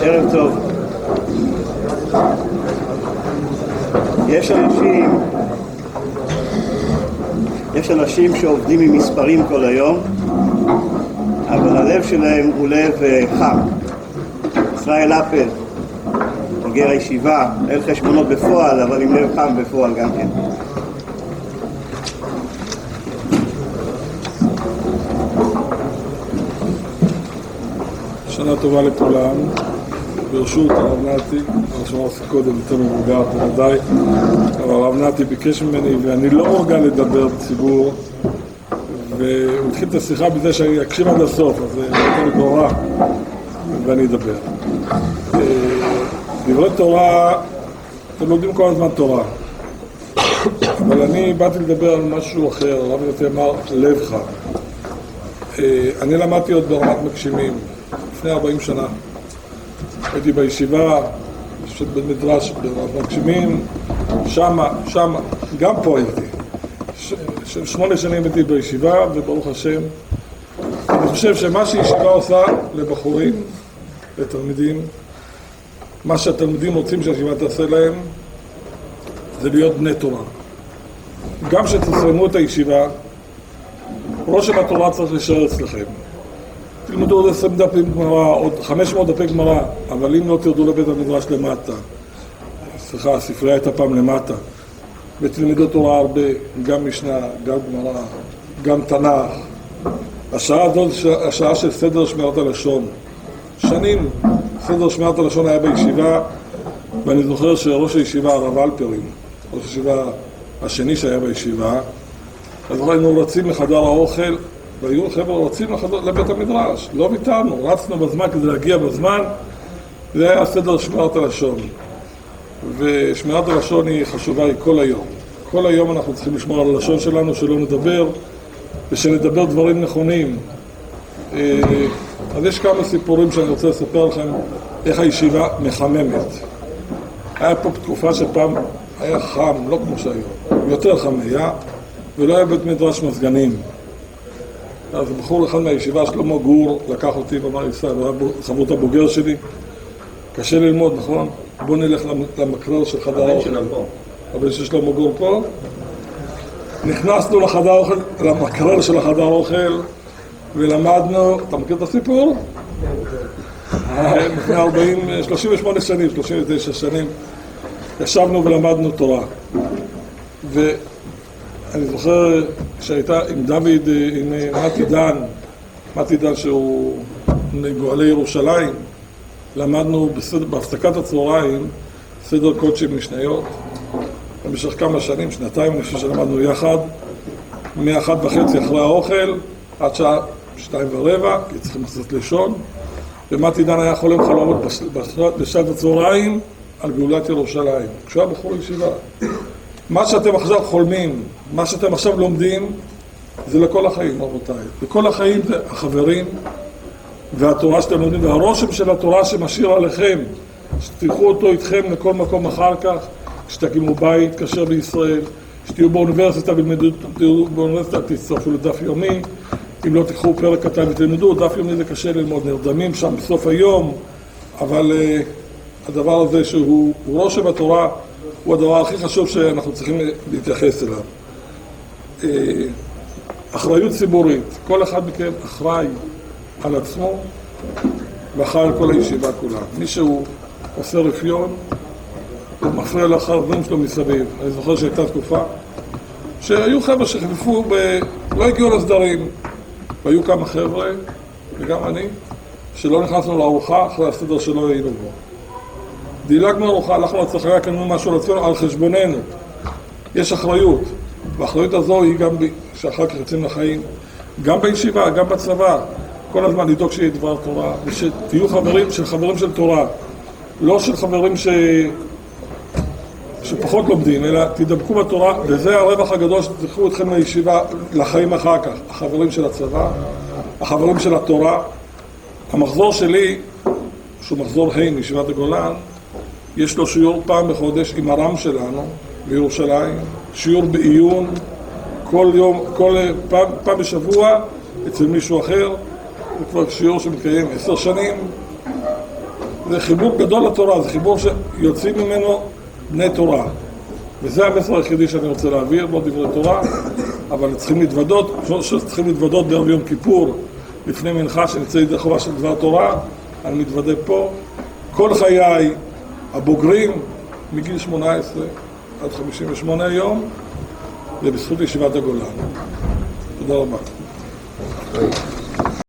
ערב טוב. יש אנשים שעובדים עם מספרים כל היום, אבל הלב שלהם הוא לב חם. ישראל אפל, בוגר הישיבה, אין חשבונות בפועל, אבל עם לב חם בפועל גם כן. שנה טובה לכולם. ברשות הרב נתי, אני שמעתי קודם יותר מבוגר בוודאי, אבל הרב נתי ביקש ממני ואני לא מורגל לדבר בציבור, והוא התחיל את השיחה בזה שאני אקשיב עד הסוף, אז זה יותר גורע ואני אדבר. דברי תורה, אתם לומדים כל הזמן תורה, אבל אני באתי לדבר על משהו אחר. הרב נתי אמר לב חם. אני למדתי עוד ברמת מגשימים לפני 40 שנה. הייתי בישיבה, יושבת במדרש ברמת מגשימים, שמה, גם פה הייתי. 8 שנים הייתי בישיבה, וברוך השם, אני חושב שמה שישיבה עושה לבחורים, לתלמידים, מה שהתלמידים רוצים שהישיבה תעשה להם, זה להיות בני תורה. גם שתסיימו את הישיבה, ראש התורה צריך להישאר אצלכם. תלמדו עוד 20 דפים גמרא, עוד 500 דפי גמרא, אבל אם לא תרדו לבית המדרש למטה, הספרייה הייתה פעם למטה, ותלמדו תורה הרבה, גם משנה, גם גמרא, גם תנ"ך. השעה הזאת, השעה של סדר שמירת הלשון. שנים סדר שמירת הלשון היה בישיבה, ואני זוכר שראש הישיבה, הרב אלפרין, ראש הישיבה השני שהיה בישיבה, אז היינו רצים לחדר האוכל, והיו חבר'ה רצים לבית המדרש, לא ויתרנו, רצנו בזמן כדי להגיע בזמן. זה היה סדר שמירת הלשון, ושמירת הלשון היא חשובה, היא כל היום. כל היום אנחנו צריכים לשמור על הלשון שלנו, שלא נדבר, ושנדבר דברים נכונים. אז יש כמה סיפורים שאני רוצה לספר לכם איך הישיבה מחממת. היה פה תקופה שפעם היה חם, לא כמו שהיום, יותר חם היה, ולא היה בית מדרש מזגנים. אז בחור אחד מהישיבה, שלמה גור, לקח אותי ואמר, הוא היה חברות הבוגר שלי, קשה ללמוד, נכון? בוא נלך למקרר של חדר האוכל. הבן של שלמה גור פה. נכנסנו לחדר האוכל, למקרר של החדר האוכל, ולמדנו, אתה מכיר את הסיפור? לפני 38 שנים, 39 שנים, ישבנו ולמדנו תורה. אני זוכר שהייתה עם דוד, עם מתי דן שהוא מגואלי ירושלים, למדנו בהפסקת הצהריים סדר קודשי משניות, במשך כמה שנים, שנתיים אני חושב שלמדנו יחד, מ1:30 אחרי האוכל עד שעה 2:15, כי צריכים לעשות לישון, ומתי דן היה חולם חלומות בשעת הצהריים על גאולת ירושלים, כשהוא היה בחור ישיבה. מה שאתם עכשיו חולמים, מה שאתם עכשיו לומדים, זה לכל החיים, רבותיי. לכל החיים זה החברים והתורה שאתם לומדים, והרושם של התורה שמשאיר עליכם, שתלכו אותו איתכם לכל מקום אחר כך, שתקימו בית כשר בישראל, שתהיו באוניברסיטה באוניברסיטה, תצטרפו לדף יומי, אם לא תיקחו פרק קטן ותלמדו, דף יומי זה קשה ללמוד, נרדמים שם בסוף היום, אבל הדבר הזה שהוא רושם התורה, הוא הדבר הכי חשוב שאנחנו צריכים להתייחס אליו. אחריות ציבורית. כל אחד מכם אחראי על עצמו ואחראי על כל הישיבה כולה. מי שהוא עושה רפיון, הוא מפריע לחברים שלו מסביב. אני זוכר שהייתה תקופה שהיו חבר'ה שחפפו, לא הגיעו לסדרים, והיו כמה חבר'ה, וגם אני, שלא נכנסנו לארוחה אחרי הסדר שלא היינו בו. דילגנו ארוחה, הלכנו לצחריה, קנינו משהו לעצמנו על חשבוננו. יש אחריות, והאחריות הזו היא גם שאחר כך יוצאים לחיים, גם בישיבה, גם בצבא, כל הזמן לדאוג שיהיה דבר תורה, ושתהיו חברים של תורה, לא של חברים שפחות לומדים, אלא תדבקו בתורה, וזה הרווח הגדול שתלכו אתכם לישיבה, לחיים אחר כך, החברים של הצבא, החברים של התורה. המחזור שלי, שהוא מחזור ה' מישיבת הגולן, יש לו שיעור פעם בחודש עם הרם שלנו בירושלים, שיעור בעיון, פעם בשבוע אצל מישהו אחר, זה כבר שיעור שמתקיים 10 שנים, זה חיבור גדול לתורה, זה חיבור שיוצאים ממנו בני תורה. וזה המסר היחידי שאני רוצה להעביר, לא דברי תורה, אבל צריכים להתוודות, צריכים להתוודות בערב יום כיפור, לפני מנחה שנצא ידי חובה של דבר תורה, אני מתוודה פה. כל חיי הבוגרים, מגיל 18 עד 58 יום, ובזכות ישיבת הגולן. תודה רבה.